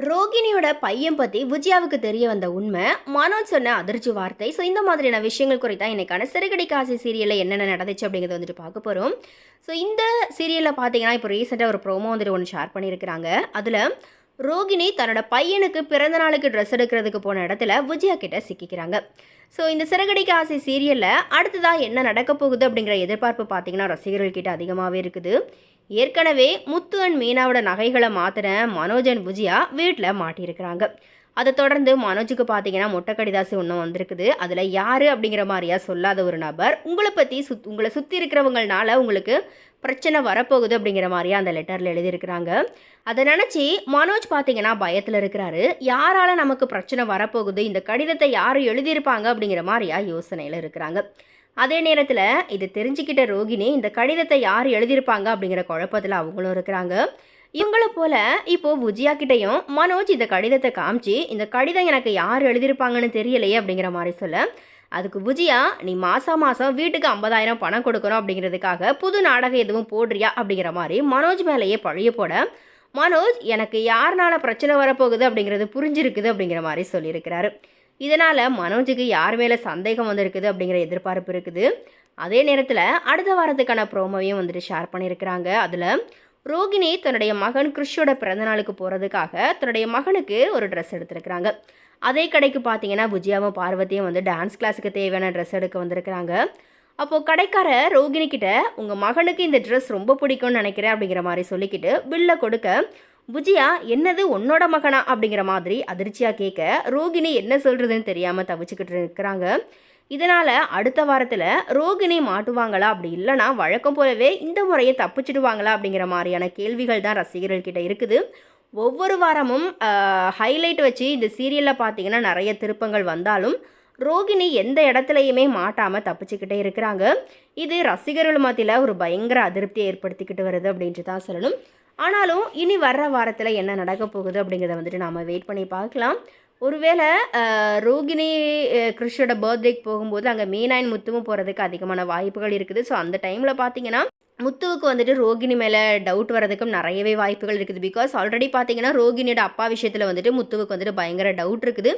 ரோகிணியோட பையன் பத்தி விஜயாவுக்கு தெரிய வந்த உண்மை, மனோஜ் சொன்ன அதிர்ச்சி வார்த்தை. ஸோ இந்த மாதிரியான விஷயங்கள் குறித்தா இன்னைக்கான சிறகடி காசி சீரியலில் என்னென்ன நடந்துச்சு அப்படிங்கிறத வந்துட்டு பார்க்க போகிறோம். ஸோ இந்த சீரியலில் பார்த்தீங்கன்னா இப்போ ரீசெண்டாக ஒரு ப்ரோமோ வந்துட்டு ஒன்று ஷேர் பண்ணியிருக்கிறாங்க. அதில் ரோகிணி தன்னோட பையனுக்கு பிறந்த நாளுக்கு ட்ரெஸ் எடுக்கிறதுக்கு போன இடத்துல விஜயா கிட்ட சிக்கிக்கிறாங்க. ஸோ இந்த சிறகடிக்க ஆசை சீரியலில் அடுத்ததாக என்ன நடக்க போகுது அப்படிங்கிற எதிர்பார்ப்பு பார்த்தீங்கன்னா ரசிகர்கள்கிட்ட அதிகமாகவே இருக்குது. ஏற்கனவே முத்து அண்ட் மீனாவோட நகைகளை மாற்றின மனோஜ் அண்ட் விஜயா வீட்டில் மாட்டியிருக்கிறாங்க. அதை தொடர்ந்து மனோஜுக்கு பார்த்தீங்கன்னா மொட்டை கடிதாசி ஒன்றும் வந்திருக்குது. அதில் யார் அப்படிங்கிற மாதிரியா சொல்லாத ஒரு நபர் உங்களை பற்றி உங்களை சுற்றி இருக்கிறவங்களால உங்களுக்கு பிரச்சனை வரப்போகுது அப்படிங்கிற மாதிரியா அந்த லெட்டரில் எழுதியிருக்கிறாங்க. அதை நினச்சி மனோஜ் பார்த்தீங்கன்னா பயத்தில் இருக்கிறாரு. யாரால் நமக்கு பிரச்சனை வரப்போகுது, இந்த கடிதத்தை யார் எழுதியிருப்பாங்க அப்படிங்கிற மாதிரியா யோசனையில் இருக்கிறாங்க. அதே நேரத்தில் இது தெரிஞ்சுக்கிட்ட ரோகிணி இந்த கடிதத்தை யார் எழுதியிருப்பாங்க அப்படிங்கிற குழப்பத்தில் அவங்களும் இருக்கிறாங்க. இவங்களை போல இப்போது விஜயா கிட்டையும் மனோஜ் இந்த கடிதத்தை காமிச்சு இந்த கடிதம் எனக்கு யார் எழுதியிருப்பாங்கன்னு தெரியலையே அப்படிங்கிற மாதிரி சொல்ல, அதுக்கு விஜயா நீ மாதம் வீட்டுக்கு 50,000 பணம் கொடுக்கணும் அப்படிங்கிறதுக்காக புது நாடகம் எதுவும் போடுறியா அப்படிங்கிற மாதிரி மனோஜ் மேலேயே பழிய போட, மனோஜ் எனக்கு யாருனால பிரச்சனை வரப்போகுது அப்படிங்கிறது புரிஞ்சிருக்குது அப்படிங்கிற மாதிரி சொல்லியிருக்கிறாரு. இதனால் மனோஜுக்கு யார் மேலே சந்தேகம் வந்திருக்குது அப்படிங்கிற எதிர்பார்ப்பு இருக்குது. அதே நேரத்தில் அடுத்த வாரத்துக்கான ப்ரோமோவையும் வந்துட்டு ஷேர் பண்ணியிருக்கிறாங்க. அதில் ரோகிணி தன்னுடைய மகன் கிறிஷோட பிறந்தநாளுக்கு போகிறதுக்காக தன்னுடைய மகனுக்கு ஒரு ட்ரெஸ் எடுத்திருக்கிறாங்க. அதே கடைக்கு பார்த்தீங்கன்னா விஜயாவும் பார்வதியும் வந்து டான்ஸ் கிளாஸுக்கு தேவையான ட்ரெஸ் எடுக்க வந்திருக்கிறாங்க. அப்போது கடைக்கார ரோகிணி கிட்ட உங்கள் மகனுக்கு இந்த ட்ரெஸ் ரொம்ப பிடிக்கும்னு நினைக்கிறேன் அப்படிங்கிற மாதிரி சொல்லிக்கிட்டு பில்லை கொடுக்க, விஜயா என்னது உன்னோட மகனா அப்படிங்கிற மாதிரி அதிர்ச்சியாக கேட்க, ரோகிணி என்ன சொல்கிறதுன்னு தெரியாமல் தவிச்சுக்கிட்டு இருக்கிறாங்க. இதனால் அடுத்த வாரத்தில் ரோகிணி மாட்டுவாங்களா, அப்படி இல்லைனா வழக்கம் போலவே இந்த முறையை தப்பிச்சிடுவாங்களா அப்படிங்கிற மாதிரியான கேள்விகள் தான் ரசிகர்கள்கிட்ட இருக்குது. ஒவ்வொரு வாரமும் ஹைலைட் வச்சு இந்த சீரியலில் பார்த்தீங்கன்னா நிறைய திருப்பங்கள் வந்தாலும் ரோகிணி எந்த இடத்துலையுமே மாட்டாமல் தப்பிச்சுக்கிட்டே இருக்கிறாங்க. இது ரசிகர்கள் மத்தியில் ஒரு பயங்கர அதிருப்தியை ஏற்படுத்திக்கிட்டு வருது அப்படின்ட்டு தான் சொல்லணும். ஆனாலும் இனி வர்ற வாரத்தில் என்ன நடக்க போகுது அப்படிங்கிறத வந்துட்டு நாம் வெயிட் பண்ணி பார்க்கலாம். ஒருவேளை ரோகிணி கிறிஷோட பர்த்டேக்கு போகும்போது அங்கே மீனாயின் முத்துவும் போகிறதுக்கு அதிகமான வாய்ப்புகள் இருக்குது. ஸோ அந்த டைமில் பார்த்தீங்கன்னா முத்துவுக்கு வந்துட்டு ரோகிணி மேலே டவுட் வரதுக்கும் நிறையவே வாய்ப்புகள் இருக்குது. பிகாஸ் ஆல்ரெடி பார்த்தீங்கன்னா ரோகிணியோட அப்பா விஷயத்தில் வந்துட்டு முத்துவுக்கு வந்துட்டு பயங்கர டவுட் இருக்குது.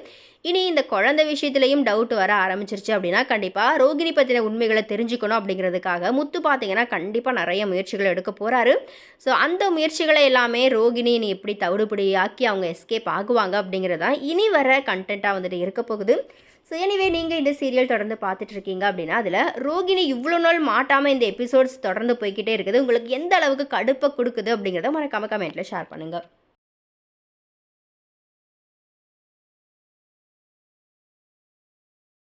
இனி இந்த குழந்தை விஷயத்துலையும் டவுட் வர ஆரம்பிச்சிருச்சு அப்படின்னா கண்டிப்பாக ரோகிணி பற்றின உண்மைகளை தெரிஞ்சுக்கணும் அப்படிங்கிறதுக்காக முத்து பார்த்தீங்கன்னா கண்டிப்பாக நிறைய முயற்சிகளை எடுக்க போகிறாரு. ஸோ அந்த முயற்சிகளை எல்லாமே ரோகிணி இனி எப்படி தவிடுபடி ஆக்கி அவங்க எஸ்கேப் ஆகுவாங்க அப்படிங்கிறதான் இனி வர கண்டென்ட்டாக வந்துட்டு இருக்க போகுது. ஸோ எனிவே நீங்கள் இந்த சீரியல் தொடர்ந்து பார்த்துட்ருக்கீங்க அப்படின்னா அதில் ரோகிணி இவ்வளோ நாள் மாட்டாமல் இந்த எபிசோட்ஸ் தொடர்ந்து போய்கிட்டே இருக்குது. உங்களுக்கு எந்த அளவுக்கு கடுப்பை கொடுக்குது அப்படிங்கிறத மறக்காம கமெண்ட்டில் ஷேர் பண்ணுங்கள்.